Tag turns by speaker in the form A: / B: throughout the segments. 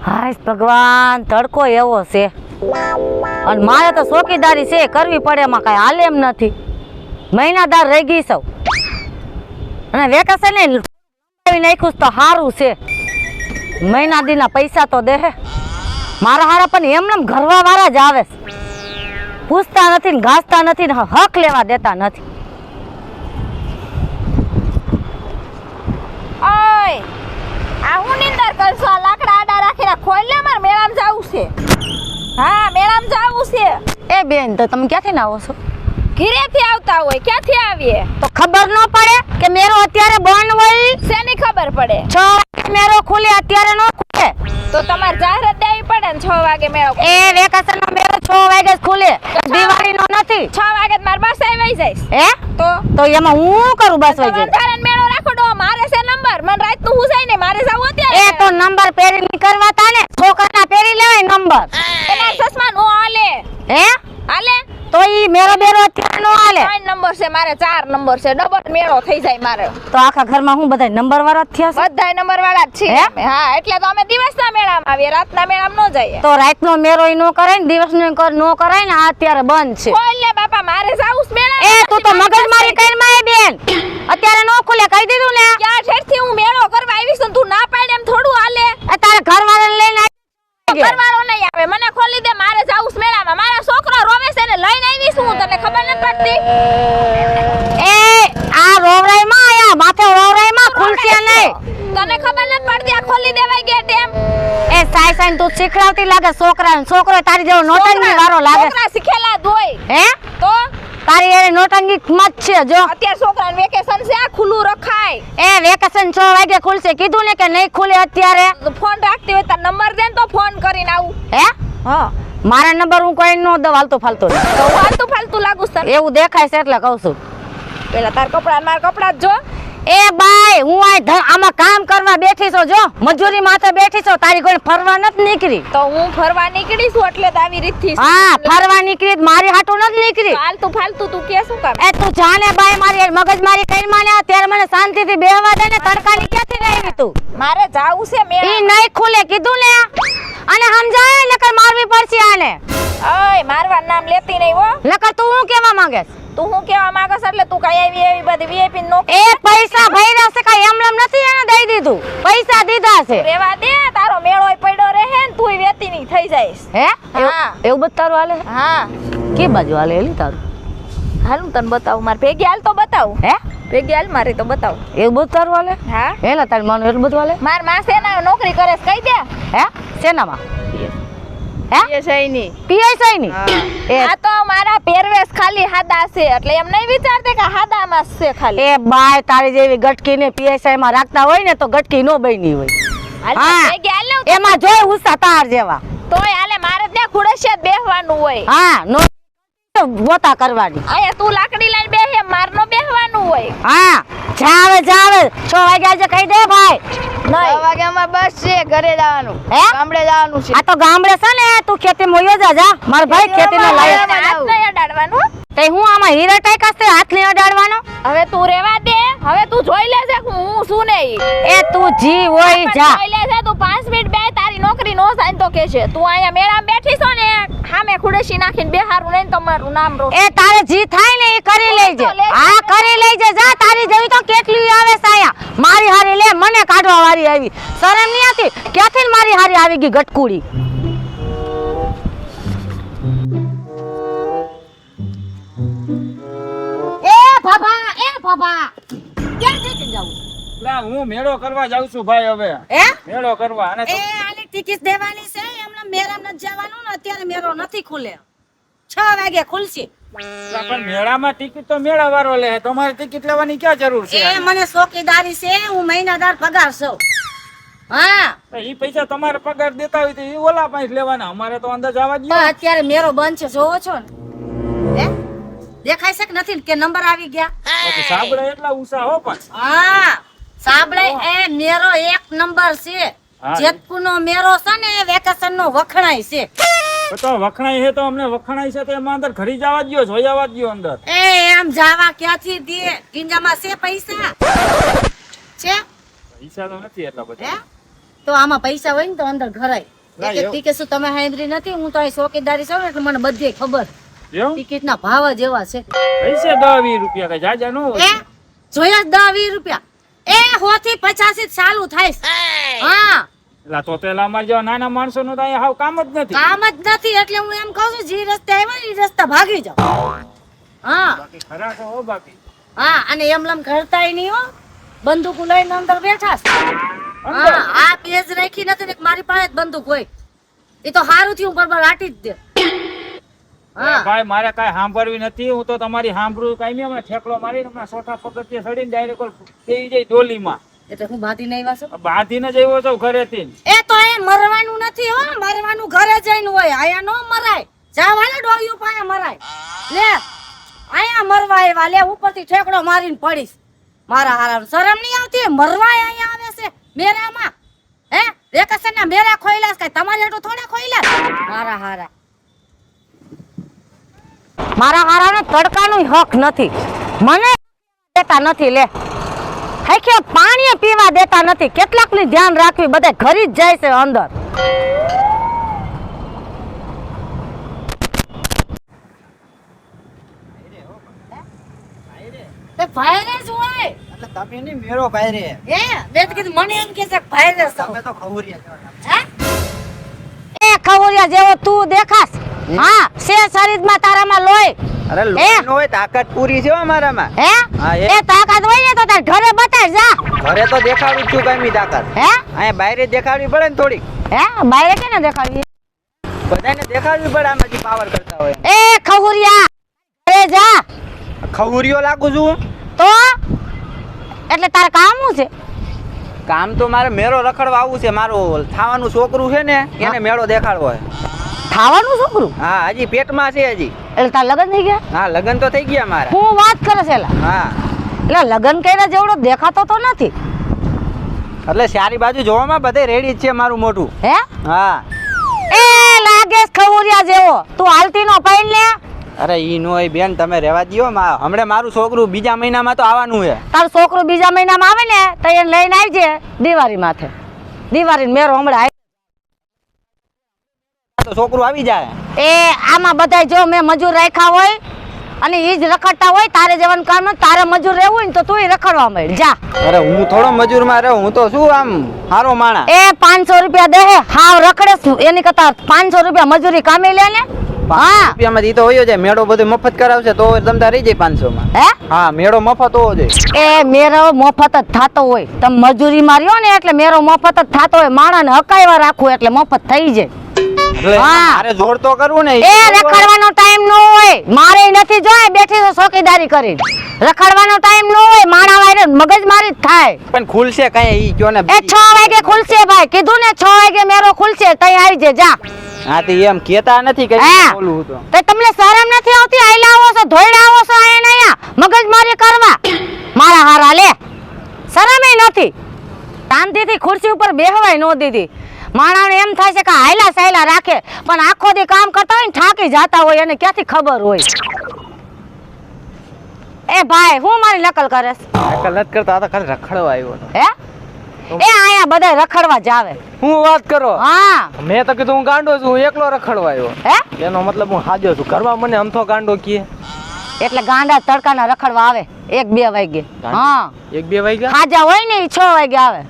A: હાય ભગવાન, તડકો એવો છે અને મારે તો ચોકીદારી છે કરવી પડે, એમાં કઈ હાલે એમ નથી. મહિનાદાર રહી ગઈ સૌ અને વેકેશન નાખ્યું તો સારું છે. મહિના દીના પૈસા તો દે મારા હારા, પણ એમને ઘરવા વાળા જ આવે, પૂછતા નથી ને ઘાસતા નથી ને હક લેવા દેતા નથી.
B: ઓય આ હું નિંદર કરছো? આ લાકડા આડા રાખીને ખોલ લે, માર મેળામાં જાવું છે. હા, મેળામાં જાવું છે.
A: એ બેન, તો તમે ક્યાંથી ના આવો છો?
B: ઘરેથી આવતા હોય. ક્યાંથી આવીએ?
A: તો ખબર ન પડે કે મેરો અત્યારે બંધ હોય?
B: શેની ખબર પડે?
A: 6 મેરો ખુલે, અત્યારે નો ખુલે.
B: તો તમારે જાહેરાત દેવી પડે ને 6 વાગે મેળો.
A: એ વેકેશન નો મેરો 6 વાગે જ ખુલે, દિવાળી નો નથી.
B: 6 વાગે માર બસ આવી જઈશ.
A: હે? તો એમાં હું કરું? બસ વઈ જાય.
B: તારે મેળો રાખો ડો, મારે છે નંબર. મને રાત નું હું જાય ને મારે જાવ અત્યારે.
A: એ તો નંબર પેરી ની કરવા તા ને, છોકરાના પેરી લેવાય નંબર.
B: એના સસમા નો હાલે.
A: હે?
B: હાલે
A: તો ઈ મેરો બેરો અત્યારે નો હાલે.
B: 3 નંબર છે મારે, 4 નંબર છે, ડબલ મેળો થઈ જાય મારે.
A: તો આખા ઘરમાં હું બધા નંબર વાળા જ થયા છે?
B: બધાય નંબર વાળા જ છીએ અમે. હા, એટલે તો અમે દિવસના મેળામાં આવીએ, રાતના મેળામાં ન જઈએ.
A: તો રાતનો મેરો ઈ નો કરાય ને, દિવસનો નો કરાય ને, આ અત્યારે બંધ છે.
B: ખોલ લે બાપા, મારે જાવું છે મેળા.
A: એ તું તો મગજમારી કરી માં બેન, અત્યારે નો ખુલે કહી દીધું ને.
B: ક્યાં ઠેરથી હું મેળો કરવા આવી છું, તું ના પાડે એમ થોડું હાલે.
A: તારે ઘરવાળાને લઈને
B: ઘરવાળો નહીં આવે, મને ખોલી દે, મારે જાવું છે મેળામાં. મારો છોકરો રોવે છે ને લઈને આવી છું હું, તને ખબર નથી પડતી?
A: એ આ રોવરાઈ માં આયા, માથે રોવરાઈ માં ખુલશે નહીં.
B: તને ખબર નથી પડતી? આ ખોલી દેવાય ગેટ એમ.
A: એ સાઈ સાઈ તું શીખડાવતી લાગે છોકરાને. છોકરો તારી જેવો નોટંગી વાળો લાગે.
B: છોકરા શીખેલા જ હોય.
A: હે?
B: તો
A: તારી એ નોટંગી મત છે જો.
B: અત્યારે છોકરાને વેકેશન છે, આ ખુલ્લું રખાય.
A: એ વેકેશન 6 વાગે ખુલશે, કીધું ને કે નહીં ખુલે અત્યારે.
B: તો ફોન રાખતી હોય તાર નંબર દે ને તો ફોન કરીને આવું.
A: હે?
B: હા,
A: મારા નંબર હું કોઈ નો દઉં હાલતું ફાલતું.
B: તો ફાલતુ ફાલતુ લાગુ છે તને.
A: એવું દેખાય છે એટલે કહું છું.
B: પેલા તાર કપડા માર કપડા જ જો.
A: એ બાય, હું આમાં કામ કરવા બેઠી છું જો, મજૂરી માથે બેઠી છું, તારી કોઈ ફરવા નથી નીકળી.
B: તો હું ફરવા નીકળી છું એટલે તો આવી રીતથી.
A: હા, ફરવા નીકળી, મારી હાટું નથી નીકળી.
B: ફાલતુ ફાલતુ તું કે શું કામ?
A: એ તું જાને બાય, મારી મગજ મારી કઈ માને ત્યારે મને શાંતિથી બેહવા દે ને. તડકાની ક્યાંથી આવી તું?
B: મારે જાવું છે મેળા.
A: ઈ નહીં ખુલે કીધું ને, અને સમજાય નકર મારવી પડશે આને.
B: ઓય, મારવા નામ લેતી નહીં હો.
A: નકર તું હું કેવા માંગે?
B: તું હું કેવા માંગસ એટલે તું કઈ આવી એવી બધી વીઆઈપી નો.
A: એ પૈસા ભર્યા છે, કઈ એમનેમ નથી એને દઈ દીધું, પૈસા દીધા છે.
B: રેવા દે, તારો મેળોય પડ્યો રહે ને તુંય વેતી ની થઈ જાઈસ.
A: હે?
B: હા.
A: એવું બધું તારું હાલે?
B: હા,
A: કે બાજુ હાલે એલી તારું?
B: હાલ હું તને બતાવું. માર ભેગી હાલ તો બતાવું.
A: હે?
B: ભેગી હાલ મારી તો બતાવું.
A: એવું બધું તારું હાલે?
B: હા,
A: હેલા તારી માનું એટલું બધું હાલે?
B: માર માં સેના નોકરી કરે છે, કહી દે.
A: હે? શેનામાં? હે?
B: ની
A: પીએસઆઈ ની? એ
B: આ તો મારા પહેરવેશ ખાલી હાદા છે એટલે એમ નહીં વિચારતે કે હાદામાં જ છે ખાલી.
A: એ બાય, તારી જેવી ગટકી ને પીએસઆઈ માં રાખતા હોય ને તો ગટકી નો બની હોય.
B: હાલ
A: હા.
B: ભેગી હાલ ને હું
A: એમાં જોઈ ઉસા તાર જેવા.
B: તોય હાલે, મારે ત્યાં ખુડેશિયા જ બેહવાનું હોય.
A: હા, નો બોતા કરવાની.
B: અહીંયા તું લાકડી લઈને બેહે, માર નો બેહવાનું હોય.
A: હા, જાવે 6 વાગ્યા જે કહી દે ભાઈ.
B: નહીં,
C: 6 વાગે અમાર બસ છે, ઘરે જવાનું.
A: હે?
C: ગામડે જવાનું છે.
A: આ તો ગામડે છે ને, તું ખેતી મોયો જા. માર ભાઈ ખેતી ના લાયક.
B: હાથ નહીં અડાડવાનું.
A: તે હું આમાં હીરા ટાઈકા છે, હાથ નહીં અડાડવાનો.
B: હવે તું રેવા દે, હવે તું જોઈ લેજે કે હું શું નહીં.
A: એ તું જી હોય જા.
B: જોઈ લેજે તું 5 મિનિટ બે, તારી નોકરી નો થાય તો કેશે. તું અહીંયા મેળામાં બેઠી છો ને, સામે ખુડેશી નાખીને બેહારું નહીં, તમારું નામ રો.
A: એ તારે જી થાય ને એ કરી લેજે. હા, કરી લેજે જા. તારી જેવી તો કેટલી આવે સાયા. મારી હારી લે, મને કાઢવા વાળી આવી. શરમ નહીં આવતી? ક્યાંથી મારી હારી આવી ગઈ ગટકુડી? બાબા ક્યાં જઈને જાવું?
D: લા હું મેળો કરવા જાઉં છું ભાઈ. હવે
A: હે?
D: મેળો કરવા અને
A: એ આની ટિકિટ દેવાની છે, એમને મેળામાં નથી જવાનું ને. અત્યારે મેળો નથી ખુલે, 6 વાગે ખુલશે.
D: પણ મેળામાં ટિકિટ તો મેળા વાળો લે, તમારે ટિકિટ લેવાની ક્યાં જરૂર છે?
A: એ મને ચોકીદારી છે, હું મહિનાદાર પગાર છું. હા,
D: ઈ પૈસા તમારે પગાર દેતા હોય તો ઈ ઓલા પાસે લેવાના, અમારે તો અંદર જવા જ
A: પણ અત્યારે મેળો બંધ છે, જોવો છો ને? હે? દેખાય છે કે નથી કે નંબર આવી ગયા?
D: સાંભળે એટલા ઉષા હો. પણ
A: હા, સાંભળે એ મેરો 1 નંબર છે.
D: હા.
A: જેતપુરનો મેરો છે ને એ વેકેશન નો વખણાય છે.
D: તો વખણાય છે તો અમને વખણાય છે તો એમાં અંદર ઘરી જવા દયો, જોઈ આવવા દયો અંદર.
A: એ એમ જાવા ક્યાંથી દે? ગિંજામાં છે પૈસા? છે?
D: પૈસા તો નથી એટલા
A: હે?
D: બધા.
A: તો આમાં પૈસા હોય ને તો અંદર ઘરાય.
D: ના,
A: એક એક
D: એવું.
A: ટિકિટ શું તમે સાંભળી નથી? હું તો અહીં ચોકીદારી છું ને એટલે મને બધી ખબર.
D: એવું
A: ટિકિટના ભાવ જ એવા છે.
D: પૈસે 10-20 રૂપિયા કઈ જાજા નો હોય.
A: એ જોયા 10-20 રૂપિયા. એ 100 થી 85 થી ચાલુ થાય છે. હા,
D: એટલે તો પેલા અમાર જેવા નાના માણસો નું તો અહીંયા હાવ કામ જ નથી.
A: કામ જ નથી એટલે હું એમ કહું છું જે રસ્તે આવ્યા ને એ રસ્તા ભાગી જાઓ. હા
D: બાકી ખરા તો હો બાકી
A: હા, અને એમ લમ કરતાય નહીં હો. બંદૂક લઈને અંદર બેઠા છે.
D: અંદર?
A: હા, આ પેજ રાખી નથી ને મારી પાસે જ બંદૂક હોય. એ તો સારું થયું બરાબર આટી જ દે. હા
D: ભાઈ મારે કાંઈ સાંભળવી નથી. હું તો તમારી સાંભળું કાંઈ નહીં. અમે ઠેકડો મારીને હમણાં ચોથા પગથિયે ચડીને ડાયરેક્ટ બેસી જાય ડોલીમાં.
A: એટલે હું બાંધી નહીં વાસો.
D: બાંધીને જ આવ્યો છું ઘરેથી.
A: એ તો એ મરવાનું નથી હો, મરવાનું ઘરે જઈને હોય. આયા નો મરાય. જા વાલે ડોળિયું પાસે મરાય. લે આયા મરવા આવ્યા. લે ઉપરથી ઠેકડો મારીને પડીશ. મારા હારા શરમ નહીં આવતી? મરવા અહીંયા આવે છે મેરામાં. હે વેકેશન ના મેરા ખોઈલાસ કઈ તમારી હાટુ થોડા ખોઈલાસ? મારા હારા ને તડકાનું હક નથી. મને દેતા નથી. લે હાકે પાણી પીવા દેતા નથી. કેટલાક ની ધ્યાન રાખવી. બધા ઘરી જ જાય છે અંદર. તે વાયરસ હોય.
E: એટલે તમે નહીં મેરો ભાઈ રે
A: એ મેં તો કીધું મને એમ કે છે વાયરસ.
E: તમે તો ખવરિયા છો.
A: હે એ ખવરિયા જેવો તું દેખાસ. હા છે શરીરમાં તારામાં લોહી.
E: અરે લોહી નો હોય તાકાત પૂરી છે અમારામાં.
A: હે
E: હા,
A: એ તાકાત હોય ને તો તાર ઘરે બતાડ જા.
E: ઘરે તો દેખાડું જ છું કાયમી તાકાત.
A: હે
E: અહીંયા બહાર દેખાડવી પડે ને થોડીક.
A: હે બાયરે કેને દેખાડવી?
E: બધાને દેખાડવી પડે આમાં જે પાવર કરતા હોય.
A: એ ખવરિયા ઘરે જા.
E: ખવરિયો લાગુ છું.
A: તો એટલે તારે કામ શું છે?
E: કામ તો મારે મેળો રખડવા આવું છે. મારું થાવાનું છોકરું છે ને એને મેળો દેખાડવો હોય.
A: ખાવાનું છોકરું?
E: હા હજી પેટમાં છે હજી.
A: એટલે તાર લગ્ન થઈ ગયા?
E: હા લગ્ન તો થઈ ગયા મારા.
A: હું વાત કરે છે એલા?
E: હા
A: એટલે લગ્ન કર્યા જેવડો દેખાતો તો નથી.
E: એટલે સારી બાજુ જોવામાં બધે રેડી જ છે મારું મોઢું.
A: હે
E: હા
A: એ લાગે છે ખવરિયા જેવો. તું હાલતી નો પાઈન લે.
E: અરે ઈ નો હોય બેન તમે રહેવા દ્યો. હમણાં મારું છોકરું બીજા મહિનામાં તો આવવાનું છે.
A: તારું છોકરું બીજા મહિનામાં આવે ને તો એને લઈને આવજે દિવાળી માથે. દિવાળી મેરો હમણાં
E: તો છોકરું આવી જાય.
A: એ આમાં બધાય જો મેં મજૂર રાખ્યા હોય અને ઈ જ રખડતા હોય. તારે જવાનું કામ નથી. તારે મજૂર રહેવું હોય ને તો તુંય રખડવા માંડ જા.
E: અરે હું થોડો મજૂરમાં રહું. હું તો શું આમ હારો માણા.
A: એ 500 રૂપિયા દે હાવ રખડે છું એની કરતા 500 રૂપિયા મજૂરી કામે લે ને. હા
E: રૂપિયામાં ઈ તો હોય જાય. મેળો બધું મફત કરાવશે તો તમતા રહી જાય 500 માં.
A: હે
E: હા મેળો મફત હોવો જોઈએ.
A: એ મેરો મફત જ થાતો હોય. તમે મજૂરી માર્યો ને એટલે મેરો મફત જ થાતો હોય. માણાને હકાયવા રાખવું એટલે મફત થઈ જાય.
E: એટલે
A: હા.
E: મારે જોર તો કરવું ને.
A: એ રખડવાનો ટાઈમ ન હોય. મારે નથી જોય બેઠી તો ચોકીદારી કરી. રખડવાનો ટાઈમ ન હોય. માણા વાયરે મગજ મારી જ થાય.
E: પણ ખુલશે કઈ ઈ કયો ને.
A: એ 6 વાગે ખુલશે ભાઈ. કીધું ને 6 વાગે મેરો ખુલશે તઈ આવી જે જા.
E: હા તો એમ કેતા નથી કઈ
A: હા.
E: બોલું તો.
A: તો તમને શરમ નથી આવતી? આયલા આવો છો ધોઈડા આવો છો અહીંયા મગજ મારી કરવા. મારા હારા લે શરમ નથી. શાંતિથી ખુરશી ઉપર બેહવાય નો દીધી. માણાને એમ થાય છે કે હાયલા સાયલા રાખે પણ આખો દી કામ કરતા હોય ને થાકી જાતા હોય અને ક્યાંથી ખબર હોય. એ ભાઈ હું મારી નકલ કરે છે?
E: નકલ નથી કરતા. આ તો ખાલી રખડવા આવ્યો હતો.
A: હે એ આયા બધા રખડવા જાવે.
E: હું વાત કરો.
A: હા
E: મેં તો કીધું હું ગાંડો છું. હું એકલો રખડવા આવ્યો.
A: હે
E: એનો મતલબ હું હાજો છું. ઘરમાં મને અમથો ગાંડો કીએ.
A: એટલે ગાંડા તડકાના રખડવા આવે 1-2 વાગે. હા
E: 1-2 વાગ્યા.
A: ખાજા હોય ને 6 વાગે આવે.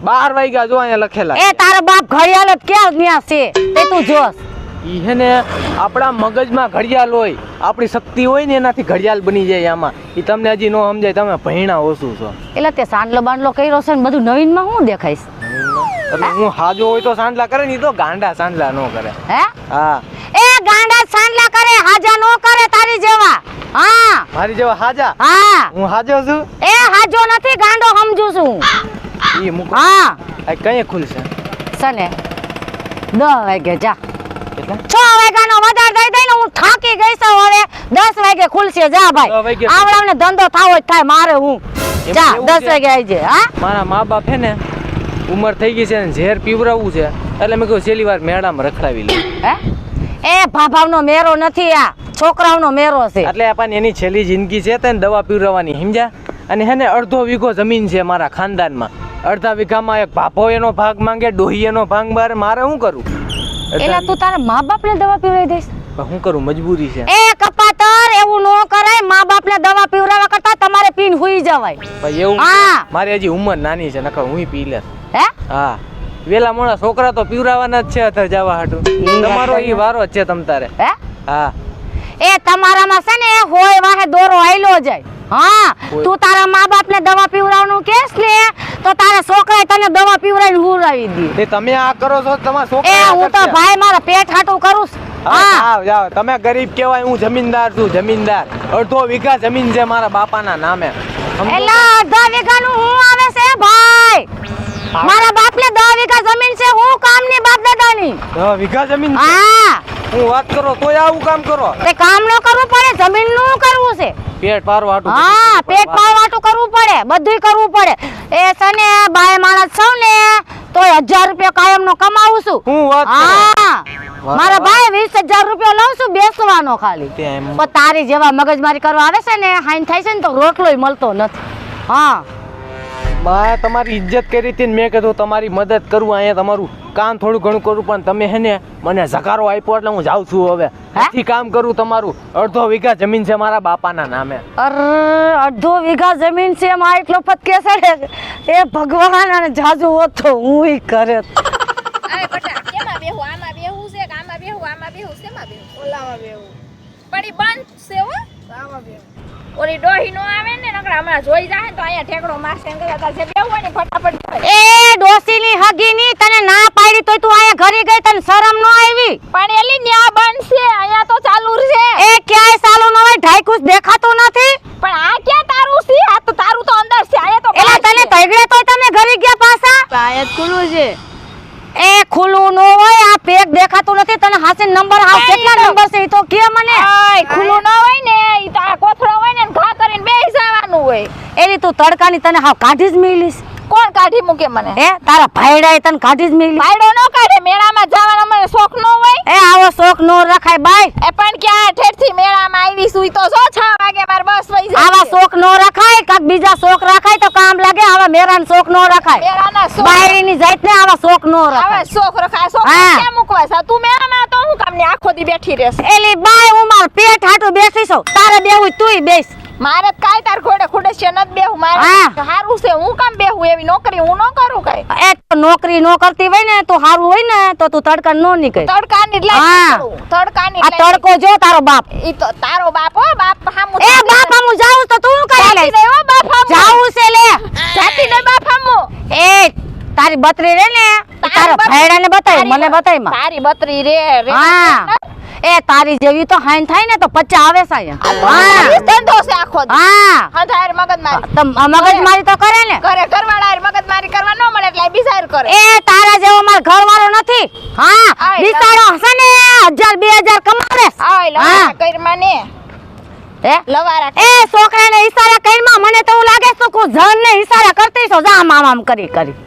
E: 12 વાગ્યા જો અહીંયા લખેલા.
A: એ તારા બાપ ઘડિયાળ જ ક્યાં ન્યા છે તે તું જોસ.
F: ઈ હે ને આપણા મગજમાં ઘડિયાળ હોય. આપણી શક્તિ હોય ને એનાથી ઘડિયાળ બની જાય આમાં. ઈ તમને હજી નો સમજાય. તમે ભણ્યા ઓછું છો.
A: એટલે તે સાંડલો બાંડલો કર્યો છે ને બધું નવીનમાં હું દેખાઈશ?
F: એટલે હું હાજો હોય તો સાંડલા કરે ને ઈ તો ગાંડા સાંડલા નો કરે.
A: હે
F: હા
A: એ ગાંડા સાંડલા કરે હાજા નો કરે તારી જેવા. હા
F: મારી જેવા હાજા.
A: હા
F: હું હાજો છું.
A: એ હાજો નથી ગાંડો સમજુ છું.
F: ઈ મુકો.
A: હા
F: આ કઈ ખુલશે?
A: સને 10 વાગે જા.
F: કેટલા?
A: 6 વાગ્યાનો વધારે દઈ દઈ ને હું થાકી ગઈ છું. હવે 10 વાગે ખુલશે જા
F: 10
A: ભાઈ.
F: વાગે
A: આવડાવને ધંધો થાવો જ થાય મારે. હું જા
F: એવું
A: 10
F: છે?
A: વાગે આવી જાય. હા
F: મારા મા બાપ હે ને ઉંમર થઈ ગઈ છે ને ઝેર પીવરાવવું છે એટલે મેં કહ્યું છેલ્લી વાર મેળામાં રખડાવી લઉં.
A: હે એ ભાભાવનો મેરો નથી આ છોકરાઓનો મેરો છે.
F: એટલે આપણને એની છેલ્લી જિંદગી છે તેને દવા પીવરાવવાની સમજ્યા. અને હે ને અડધો વીઘો જમીન છે મારા ખાનદાનમાં. અડધા વીઘામાં એક ભાભો એનો ભાગ માંગે, ડોહી એનો ભાગ મારે, મારે શું કરું?
A: એલા તું તારા મા બાપને દવા પીવડાવી દઈશ?
F: શું કરું, મજબૂરી છે.
A: એ કપાતર, એવું ન કરાય. મા બાપને દવા પીવડાવવા કરતા તમારે પીને હુઈ જવાય.
F: ભાઈ એવું
A: હા.
F: મારી હજી ઉંમર નાની છે, નકર હું પી લે.
A: હે?
F: હા, વેલા મોડા છોકરા તો પીવડાવવાના જ છે અત્યારે જવા હાટું. તમારો ઈ વારો જ છે તમ તારે.
A: હે?
F: હા,
A: એ તમારામાં છે ને હોય વાહે દોરો આયલો જાય. હા, તું તારા મા બાપને દવા પીવડાવવાનું કેસ ને તો તારા છોકરાએ તને દવા પીવડાવીને હુરાવી દે.
F: તે તમે આ કરો છો તમારા
A: એ
F: છોકરા.
A: હું તો ભાઈ મારા પેટ હાટું કરું છું. હા,
F: જાઓ જાઓ, તમે ગરીબ કહેવાય, હું જમીનદાર છું, જમીનદાર. અડધો વીઘા જમીન છે મારા બાપાના નામે. સમજો?
A: એલા અડધા વીઘાનું હું આવે છે ભાઈ? મારા બાપને 10 વીઘા જમીન છે. હું કામની બાપ દાદાની.
F: 10 વીઘા જમીન છે.
A: હા,
F: હું વાત કરો તોય આવું કામ કરો.
A: તે કામ ન કરવું પડે, જમીનનું કરવું છે.
F: પેટ પારવા હાટું.
A: હા, પેટ પાળવાટું કરવું પડે, બધુંય કરવું પડે. એ છે ને બાય માણસ છું ને તો 1000 રૂપિયા કાયમનો કમાવું છું.
F: હું વાત કરો.
A: હા, મારા ભાઈ 20000 રૂપિયા લઉં છું બેસવાનો ખાલી.
F: તેમ.
A: પણ તારી જેવા મગજમારી કરવા આવે છે ને, હાઈન થાય છે ને તો રોટલોય મળતો નથી. હા,
F: બા તમારી ઇજ્જત કરી હતી ને મેં કીધું તમારી મદદ કરું, અહીંયા તમારું કામ થોડું ઘણું કરું, પણ તમે હે ને મને ઝકારો આપ્યો એટલે હું જાઉં છું હવે. આથી કામ કરું તમારું. અડધો વીઘા જમીન છે મારા બાપાના નામે.
A: અરે અડધો વીઘા જમીન છે એમાં એટલો ફટકે છે. એ ભગવાન અને જાજુ હોત તો હું ઈ કરે.
B: અરે બટા કેમાં બેહું? આમાં બેહું છે કે આમાં બેહું? આમાં બેહું શેમાં બેહું?
C: ઓલામાં બેહું.
B: પડી બંધ છે હો.
C: આમાં બેહું.
B: ઓલી ડોહી નો આવે ને નકરા હમણાં જોઈ જાય તો અહીંયા ઠેકડો મારશે એમ કરતા જે બેહું હોય ને ફટાફટ બેહે.
A: એ ડોસીની હગીની તને ના પાડી તોય તું અહીંયા ઘરે ગઈ, તને શરમ ન આવી?
B: પણ એલી ન્યા બંધ છે, અહીંયા તો ચાલુ છે.
A: એ ક્યાંય સાલું ન હોય, ઢાઈકુસ દેખાતું નથી.
B: પણ આ ક્યાં તારું છે? આ તો તારું તો અંદર છે, અહીંયા તો
A: એલા
B: બહાર
A: તને
B: છે.
A: તગડે તોય તમે ઘરે ગયા પાછા?
C: આયત ખુલ્લું છે.
A: એ ખુલ્લું ન હોય, આ પેક દેખાતું નથી. તને હાસે નંબર હાવ કેટલા નંબર છે ઈ તો કે મને.
B: આય ખુલ્લું ન હોય ને ઈ તો આ કોથળો હોય ને ઘા કરીને બેસી જવાનું હોય.
A: એલી તું તડકાની તને હાવ કાઢી જ મેલીશ.
B: કોણ કાઢી મૂકે મને?
A: એ તારા ભાઈડાએ તને કાઢી જ મેલી.
B: ભાઈડો નો કાઢે, મેળામાં જવાનો મને શોખ ન હોય.
A: એ આવો શોખ નો રખાય બાય.
B: એ પણ ક્યાં ઠેઠથી મેળામાં આવી સુઈ તો 6 વાગે માર બસ વઈ જાય.
A: આવા શોખ નો રખાય, કાક બીજા શોખ રખાય તો કામ લાગે. આવા મેરાન શોખ નો રખાય.
B: મેળાના શોખ
A: બાયડીની જાતને આવા શોખ નો
B: આવા
A: રખાય.
B: શોખ રખાય. શોખ
A: હા.
B: ક્યાં મૂકવા છે? તું મેળામાં તો હું કામની આખો દી બેઠી રહેશે?
A: એલી બાય હું માર પેટ હાટું બેસી છું. તારે બેહું તુંય બેસ.
B: મારે કાઈ તાર ઘોડે ખુડે છે નત બેહું. મારે
A: હા.
B: હારું છે, હું કામ બેહું? એવી નોકરી હું ન કરું કાઈ.
A: એ તો નોકરી નો કરતી હોય ને તો હારું હોય ને તો તું તડકા નો નીકળે.
B: તડકાની જ
A: હા.
B: લાઈન કરું. તડકાની
A: આ
B: જ લાઈન.
A: તડકો જો તારો બાપ.
B: ઈ તો તારો બાપ હો, બાપ હામું
A: એ બાપ હું જાઉં તો તું કરી
B: જાતી
A: લઈશ.
B: નહીં હો બાપ હામું.
A: જાઉં છે લે.
B: જાતી નહીં બાપ હામું.
A: એ તારી બત્રી રે ને તારા ભાઈડાને બતાય, મને બતાય માં.
B: તારી બત્રી રે રે.
A: હા, એ તારી જેવી તો હાઈન થાય ને તો 50 આવે છે અહીંયા.
B: હા. ધંધો છે આખો દી.
A: હા,
B: હંધાર મગજ મારી.
A: તો મગજ મારી તો કરે ને.
B: ઘરે ઘરવાળા મગજ મારી કરવા ન મળે એટલે બીજા હારે કરે.
A: એ તારા જેવો માર ઘરવાળો નથી. હા,
B: આય
A: બિચારો હશે ને 1000 2000 કમાવે છે.
B: આય લવારા કઈરમાં ને
A: હે
B: લવારા.
A: એ છોકરાને ઈશારા કઈમાં મને તો એવું લાગે છે કે જન ને ઈશારા કરતી છો. જા મામ કરી કરી.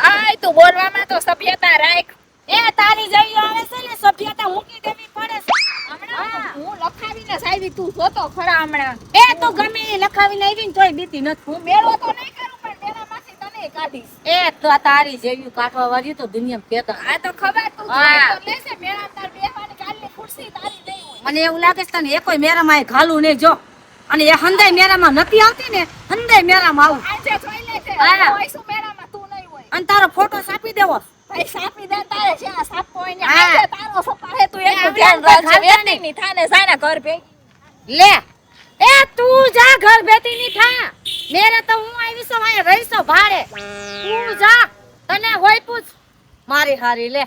B: આય તું બોલવામાં તો સભ્યતા રાખ. એ તારી જેવી આવે છે ને સભ્યતા મૂકી દેવી પડે છે. હમણાં હું લખાવીને સાવી તું જોતો ખરા હમણાં.
A: એ તો ગમે એ લખાવીને આવી ને તોય બીતી નથી.
B: હું મેળો તો નહીં કરું પણ મેળામાંથી તને કાઢીશ.
A: એ તો તારી જેવી કાઢવા વાળી તો દુનિયામાં કેતા.
B: આ તો ખબર તું
A: હા.
B: જોઈ તો લેશે મેળામાં તાર બેહવાની કાલની ખુરશી તારી નહીં હોય.
A: મને એવું લાગે છે તને એકોય મેરામાં ઘાલું નહીં જો. અને એ હંદાય મેરામાં નથી આવતી ને, હંદાય મેરામાં આવું.
B: આજે જોઈ લેશે.
A: હા.
B: હું આઈશું મેળામાં તું નહીં હોય.
A: અને તારો ફોટો છાપી દેવો.
B: ભાઈ સાપી દે તારે જ્યાં સાપો હોય ને
A: હા.
B: આજે તારો સપા હે તું એટલું
A: આપણે
B: ધ્યાન રાખજે.
A: ખાતા
B: વેતી ની થાને જાના ઘર ભેગી.
A: લે એ તું જા ઘર બેઠી ની થા. મેરે તો હું આવી છું અહીંયા રહીશો ભાડે. તું જા, તને હોય પૂછ મારી હારી લે.